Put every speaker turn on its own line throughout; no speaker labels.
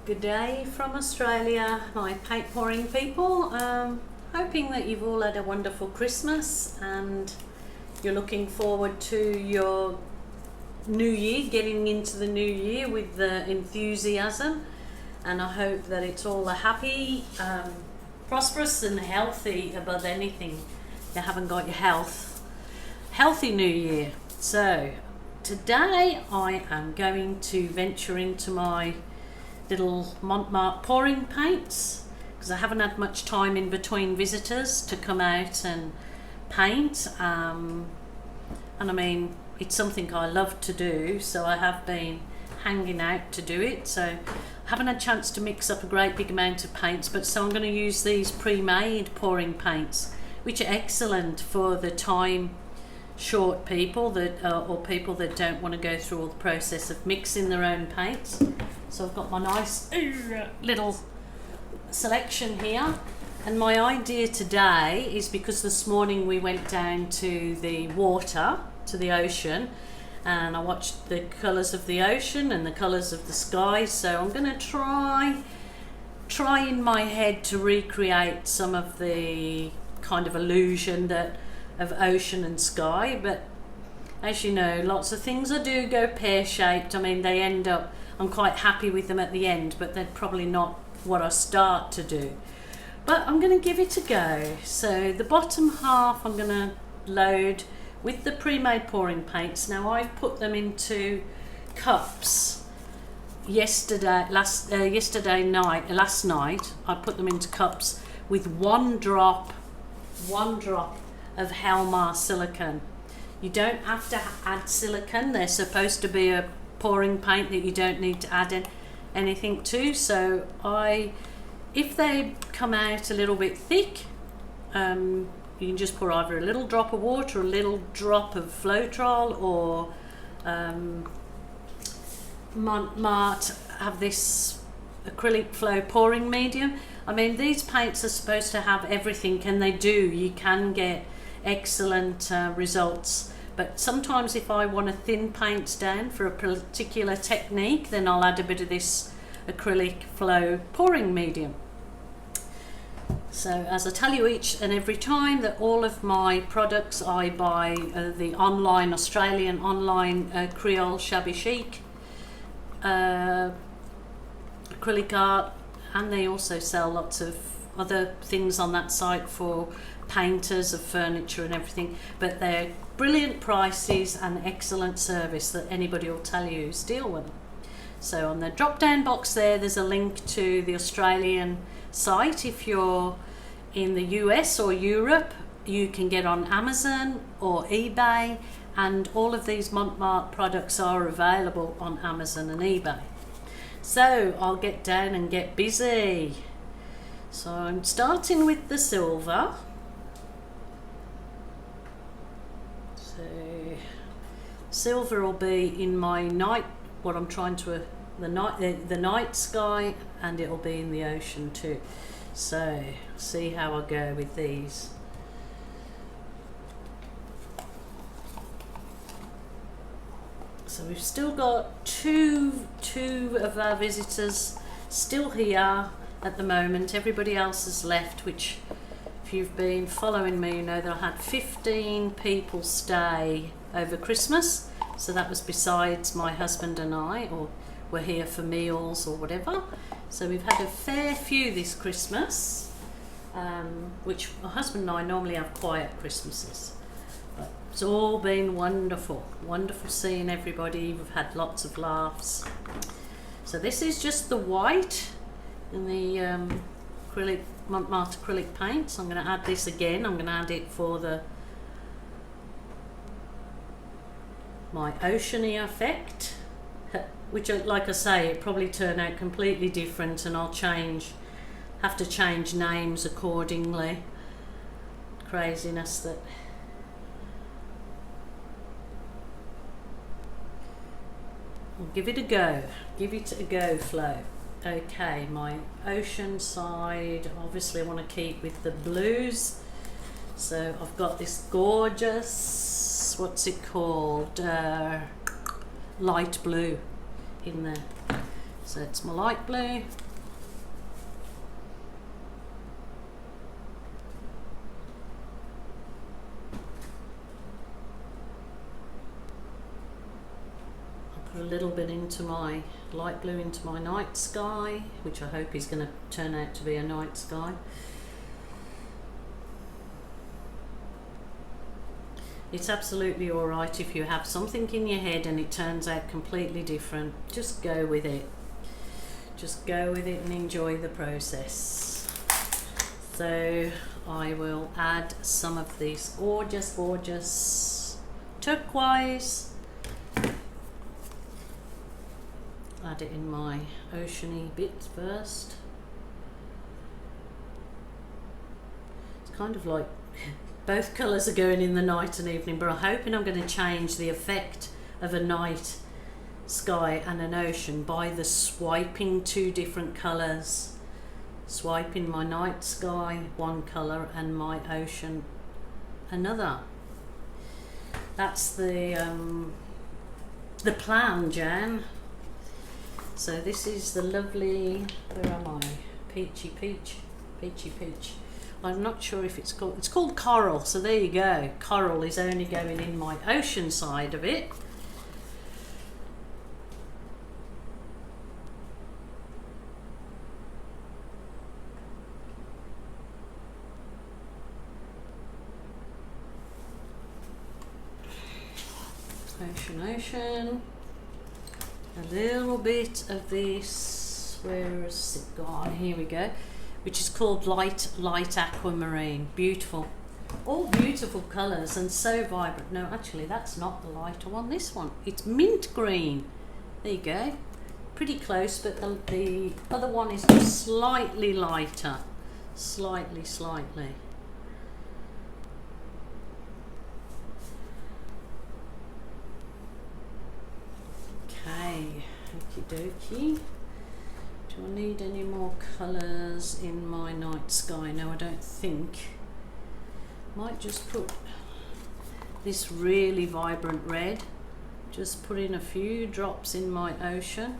Good day from Australia, my paint pouring people. Hoping that you've all had a wonderful Christmas and you're looking forward to your new year, getting into the new year with the enthusiasm, and I hope that it's all a happy, prosperous and healthy above anything. You haven't got your healthy new year. So today I am going to venture into my little Mont pouring paints because I haven't had much time in between visitors to come out and paint, and I mean it's something I love to do, so I have been hanging out to do it, so I haven't had a chance to mix up a great big amount of paints, but so I'm going to use these pre-made pouring paints, which are excellent for the time short people that or people that don't want to go through all the process of mixing their own paints. So I've got my nice little selection here, and my idea today is because this morning we went down to the water, to the ocean, and I watched the colours of the ocean and the colours of the sky, so I'm going to try in my head to recreate some of the kind of illusion that of ocean and sky. But as you know, lots of things I do go pear-shaped. I mean, they end up, I'm quite happy with them at the end, but they're probably not what I start to do. But I'm going to give it a go. So the bottom half I'm going to load with the pre-made pouring paints. Now I've put them into cups last night I put them into cups with one drop of Helmar silicone. You don't have to add silicone. They're supposed to be a pouring paint that you don't need to add anything to. So if they come out a little bit thick, you can just pour either a little drop of water, or a little drop of Floetrol, or Mont have this acrylic flow pouring medium. I mean, these paints are supposed to have everything, and they do. You can get excellent results, but sometimes if I want to thin paints down for a particular technique, then I'll add a bit of this acrylic flow pouring medium. So as I tell you each and every time, that all of my products I buy the Australian online Creole Shabby Chic acrylic art, and they also sell lots of other things on that site for painters of furniture and everything, but they're brilliant prices and excellent service that anybody will tell you who's deal with them. So on the drop down box there's a link to the Australian site. If you're in the US or Europe, you can get on Amazon or eBay, and all of these Mont products are available on Amazon and eBay. So I'll get down and get busy. So I'm starting with the silver. So silver will be in my night, what I'm trying to the night sky, and it'll be in the ocean too. So see how I go with these. So we've still got two of our visitors still here at the moment. Everybody else has left, which if you've been following me, you know that I had 15 people stay over Christmas. So that was besides my husband and I, or were here for meals or whatever. So we've had a fair few this Christmas, which my husband and I normally have quiet Christmases. But it's all been wonderful seeing everybody. We've had lots of laughs. So this is just the white in the acrylic Mont acrylic paints. I'm going to add this again. I'm going to add it for my oceany effect, which, like I say, it probably turn out completely different, and I'll have to change names accordingly. Craziness that. We'll give it a go. Give it a go, Flo. Okay, my ocean side, obviously I want to keep with the blues. So I've got this gorgeous, what's it called? Light blue in there. So it's my light blue. A little bit into my light blue into my night sky, which I hope is going to turn out to be a night sky. It's absolutely alright if you have something in your head and it turns out completely different. Just go with it. Just go with it and enjoy the process. So I will add some of these gorgeous turquoise. Add it in my oceany bits first. It's kind of like both colours are going in the night and evening, but I'm hoping I'm going to change the effect of a night sky and an ocean by the swiping two different colours. Swiping my night sky one colour and my ocean another. That's the plan, Jan. So this is the lovely, where am I? Peachy peach. I'm not sure if it's called coral, so there you go. Coral is only going in my ocean side of it. Ocean. A little bit of this, where has it gone? Here we go, which is called light aquamarine. Beautiful, all beautiful colours and so vibrant. No, actually that's not the lighter one, this one, it's mint green. There you go, pretty close, but the other one is just slightly lighter, slightly. Okay, okie dokie. Do I need any more colours in my night sky? No, I don't think. Might just put this really vibrant red. Just put in a few drops in my ocean.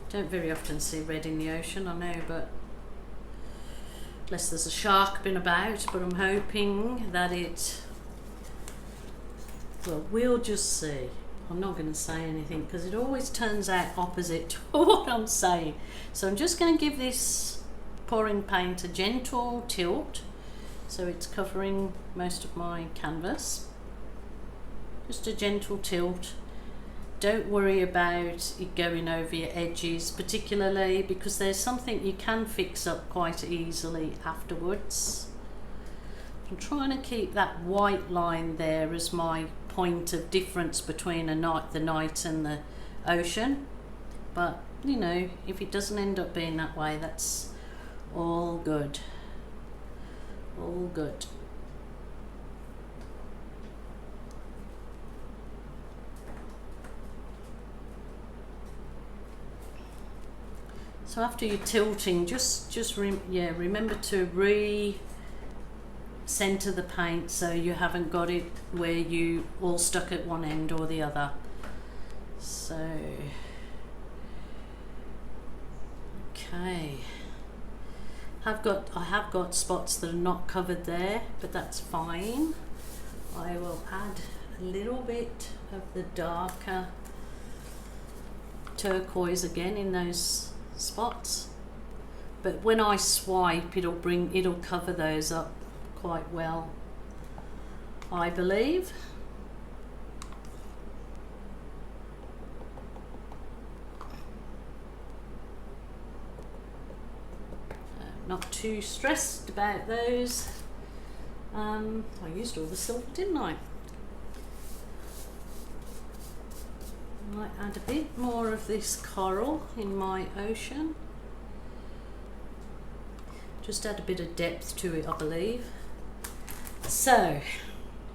Don't very often see red in the ocean, I know, but unless there's a shark been about, but I'm hoping that it, well, we'll just see. I'm not going to say anything because it always turns out opposite to what I'm saying. So I'm just going to give this pouring paint a gentle tilt so it's covering most of my canvas. Just a gentle tilt. Don't worry about it going over your edges, particularly because there's something you can fix up quite easily afterwards. I'm trying to keep that white line there as my point of difference between the night and the ocean, but you know, if it doesn't end up being that way, that's all good. So after you're tilting, remember to center the paint so you haven't got it where you all stuck at one end or the other. So okay, I have got spots that are not covered there, but that's fine. I will add a little bit of the darker turquoise again in those spots, but when I swipe it'll cover those up quite well, I believe. Not too stressed about those. I used all the silver, didn't I? Might add a bit more of this coral in my ocean. Just add a bit of depth to it, I believe. So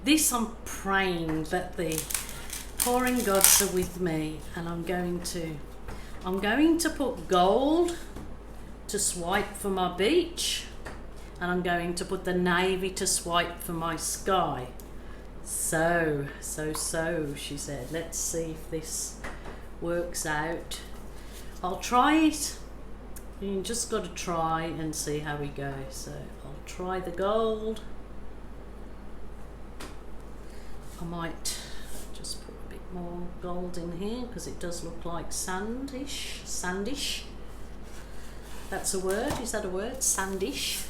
this, I'm praying that the pouring gods are with me, and I'm going to put gold to swipe for my beach, and I'm going to put the navy to swipe for my sky. So she said, let's see if this works out. I'll try it. You just got to try and see how we go. So I'll try the gold. I might just put a bit more gold in here because it does look like sandish. That's a word, is that a word? Sandish.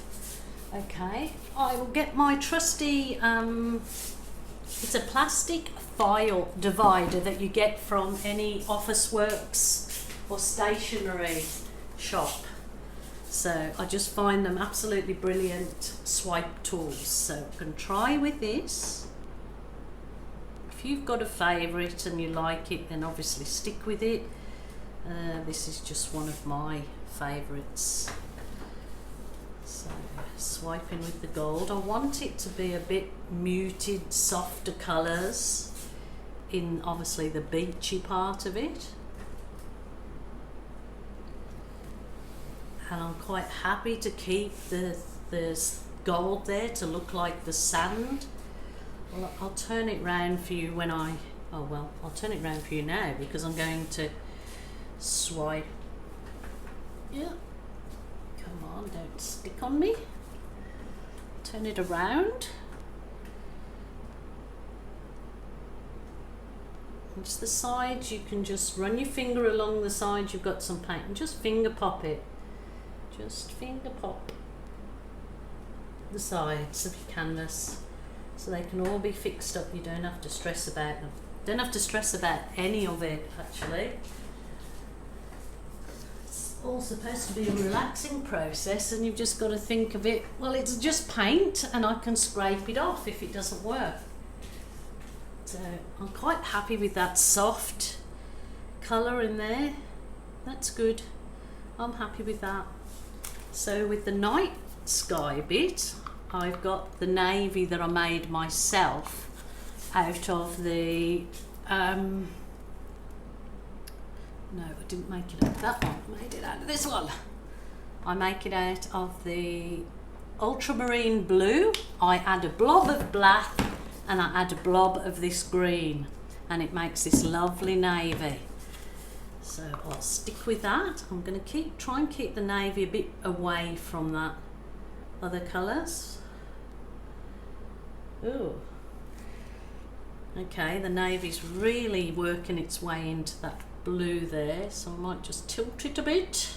Okay, I will get my trusty, it's a plastic file divider that you get from any Officeworks or stationery shop. So I just find them absolutely brilliant swipe tools. So I can try with this. If you've got a favourite and you like it, then obviously stick with it. This is just one of my favourites. So swiping with the gold. I want it to be a bit muted, softer colours in obviously the beachy part of it. And I'm quite happy to keep the gold there to look like the sand. Well, I'll turn it round for you when I'll turn it round for you now because I'm going to swipe. Yeah, come on, don't stick on me. Turn it around. And just the sides, you can just run your finger along the sides. You've got some paint and just finger pop it. Just finger pop the sides of your canvas so they can all be fixed up. You don't have to stress about them. Don't have to stress about any of it actually. It's all supposed to be a relaxing process and you've just got to think of it, well, it's just paint and I can scrape it off if it doesn't work. So I'm quite happy with that soft colour in there. That's good. I'm happy with that. So with the night sky bit, I've got the navy that I made myself out of the, no, I didn't make it out of that one, I made it out of this one. I make it out of the ultramarine blue. I add a blob of black and I add a blob of this green and it makes this lovely navy. So I'll stick with that. I'm going to try and keep the navy a bit away from that other colours. Ooh. Okay, the navy's really working its way into that blue there, so I might just tilt it a bit.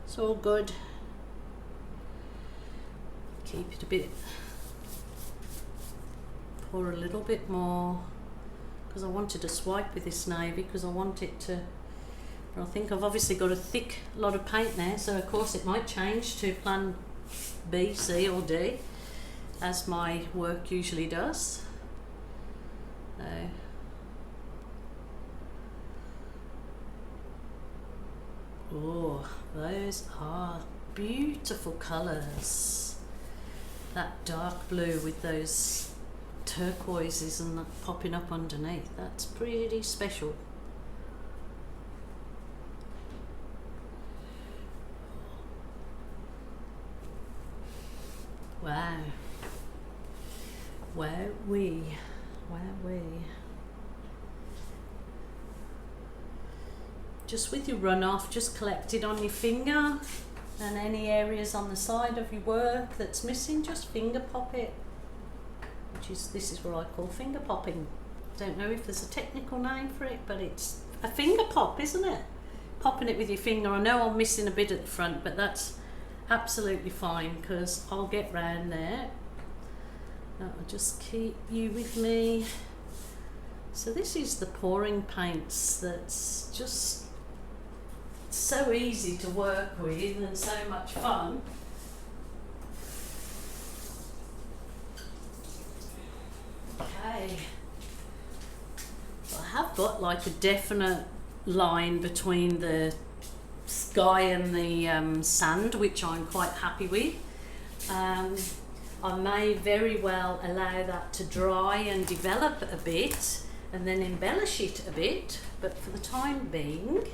It's all good. Keep it a bit. Pour a little bit more. Because I wanted to swipe with this navy because I want it to, but I think I've obviously got a thick lot of paint there, so of course it might change to plan B, C or D as my work usually does. Oh, those are beautiful colours. That dark blue with those turquoises and that popping up underneath, that's pretty special. Wow. Wowee. Just with your runoff, just collect it on your finger and any areas on the side of your work that's missing, just finger pop it. This is what I call finger popping. Don't know if there's a technical name for it, but it's a finger pop, isn't it? Popping it with your finger. I know I'm missing a bit at the front, but that's absolutely fine because I'll get round there. I'll just keep you with me. So this is the pouring paints that's just so easy to work with and so much fun. Okay, I have got like a definite line between the sky and the sand, which I'm quite happy with. I may very well allow that to dry and develop a bit and then embellish it a bit, but for the time being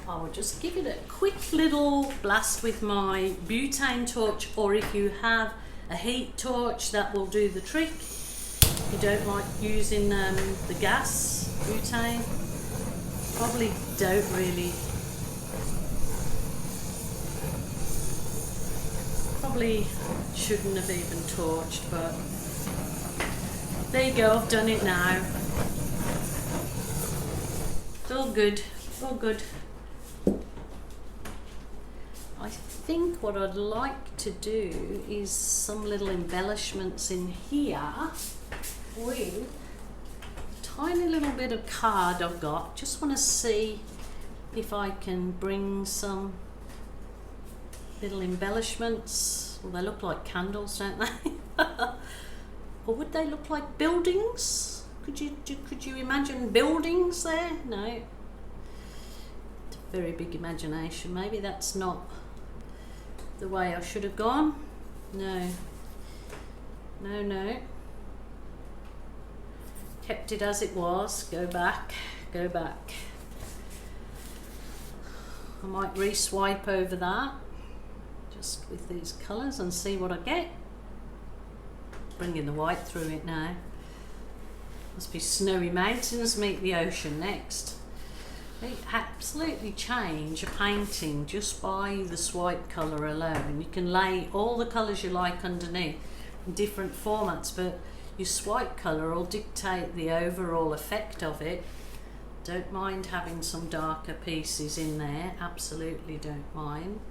I will just give it a quick little blast with my butane torch, or if you have a heat torch that will do the trick. You don't like using the gas butane, probably don't really probably shouldn't have even torched, but there you go, I've done it now. It's all good, all good. I think what I'd like to do is some little embellishments in here with a tiny little bit of card I've got. Just want to see if I can bring some little embellishments. Well, they look like candles, don't they? Or would they look like buildings? Could you imagine buildings there? No. It's a very big imagination. Maybe that's not the way I should have gone. No. No, no. Kept it as it was. Go back. Go back. I might re-swipe over that just with these colours and see what I get. Bringing the white through it now. Must be snowy mountains meet the ocean next. They absolutely change a painting just by the swipe colour alone. You can lay all the colours you like underneath in different formats, but your swipe colour will dictate the overall effect of it. Don't mind having some darker pieces in there, absolutely don't mind.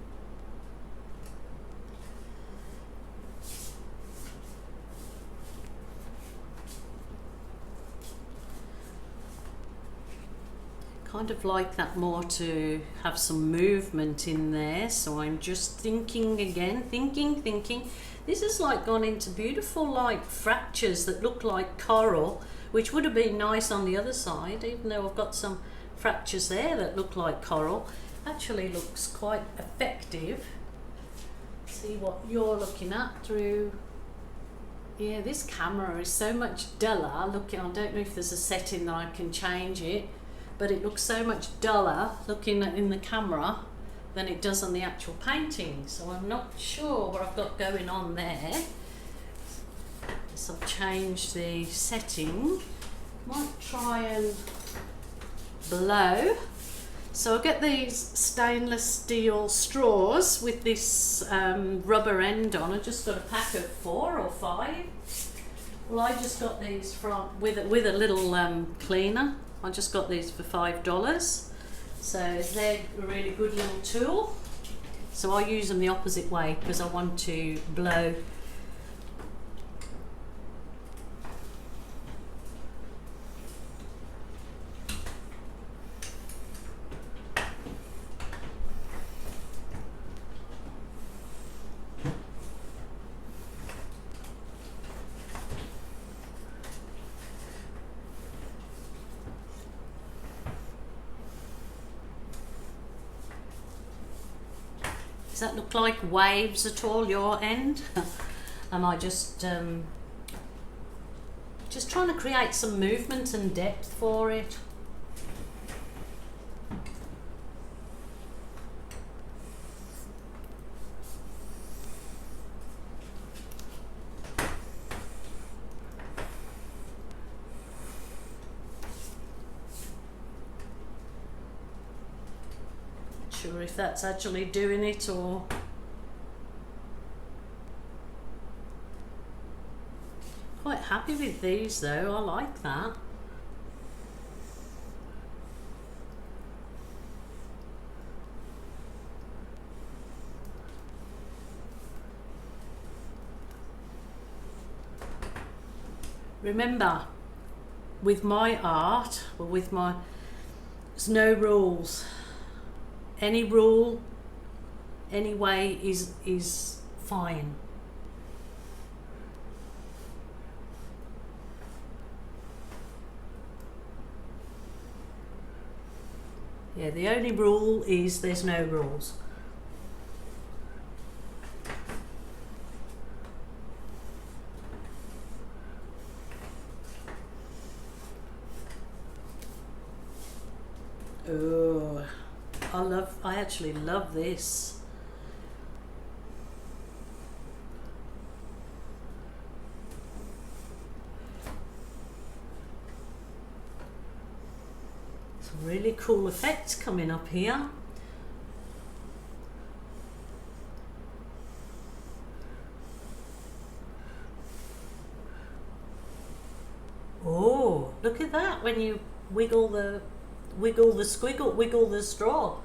Kind of like that more to have some movement in there, so I'm just thinking again, thinking. This has like gone into beautiful like fractures that look like coral, which would have been nice on the other side, even though I've got some fractures there that look like coral. Actually looks quite effective. See what you're looking at through. Yeah, this camera is so much duller. Look, I don't know if there's a setting that I can change it, but it looks so much duller looking at in the camera than it does on the actual painting. So I'm not sure what I've got going on there. So I've changed the setting. Might try and blow. So I'll get these stainless steel straws with this rubber end on. I just got a pack of 4 or 5. Well, I just got these from with a little cleaner. I just got these for $5. So they're a really good little tool. So I use them the opposite way because I want to blow. Does that look like waves at all, your end? Am I just trying to create some movement and depth for it? Sure if that's actually doing it or quite happy with these though. I like that. Remember, with my art or with my, there's no rules. Any rule, any way is fine. Yeah, the only rule is there's no rules. Oh, I actually love this. Some really cool effects coming up here. Look at that, when you wiggle the squiggle, wiggle the straw.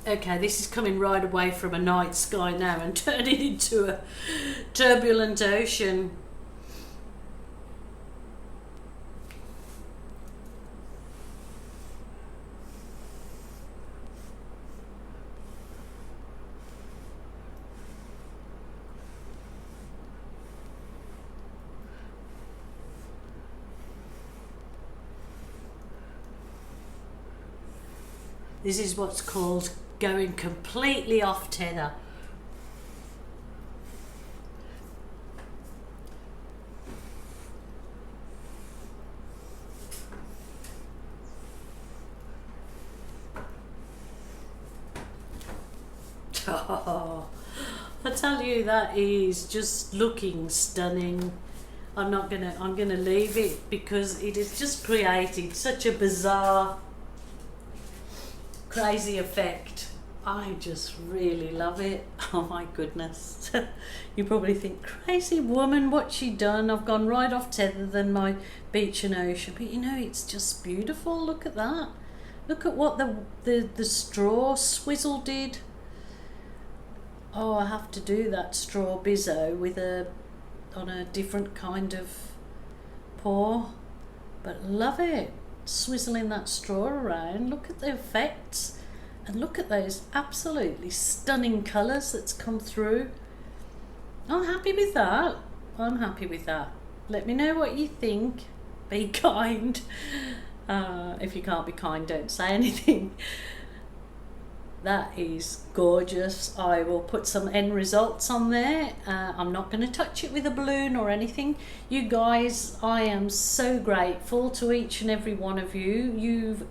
Okay, this is coming right away from a night sky now and turning into a turbulent ocean. This is what's called going completely off tether. Oh, I tell you, that is just looking stunning. I'm gonna leave it because it has just created such a bizarre, crazy effect. I just really love it. Oh my goodness. You probably think, crazy woman, what's she done? I've gone right off tether than my beach and ocean. But you know, it's just beautiful. Look at that. Look at what the straw swizzle did. Oh, I have to do that straw bizzo with on a different kind of pour. But love it. Swizzling that straw around. Look at the effects. And look at those absolutely stunning colours that's come through. I'm happy with that. I'm happy with that. Let me know what you think. Be kind. If you can't be kind, don't say anything. That is gorgeous. I will put some end results on there. I'm not going to touch it with a balloon or anything. You guys, I am so grateful to each and every one of you. You've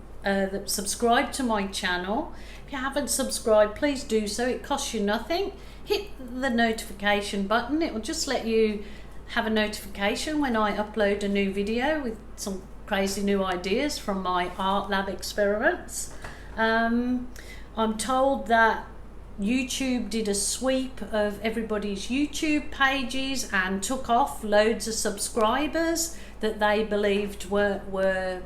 subscribed to my channel. If you haven't subscribed, please do so. It costs you nothing. Hit the notification button. It will just let you have a notification when I upload a new video with some crazy new ideas from my art lab experiments. I'm told that YouTube did a sweep of everybody's YouTube pages and took off loads of subscribers that they believed were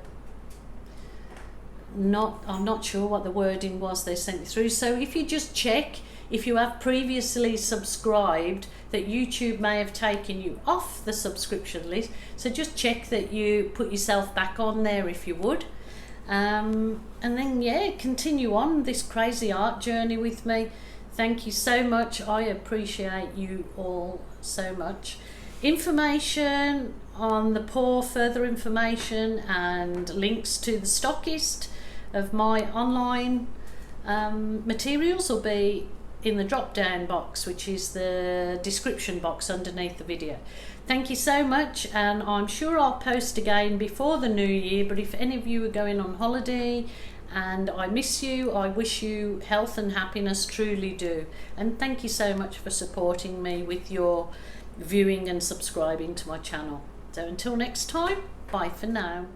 not, I'm not sure what the wording was they sent through. So if you just check, if you have previously subscribed, that YouTube may have taken you off the subscription list. So just check that you put yourself back on there if you would. And then, yeah, continue on this crazy art journey with me. Thank you so much. I appreciate you all so much. Information on the pour, further information and links to the stockist of my online materials will be in the drop down box, which is the description box underneath the video. Thank you so much, and I'm sure I'll post again before the new year, but if any of you are going on holiday and I miss you, I wish you health and happiness, truly do. And thank you so much for supporting me with your viewing and subscribing to my channel. So until next time, bye for now.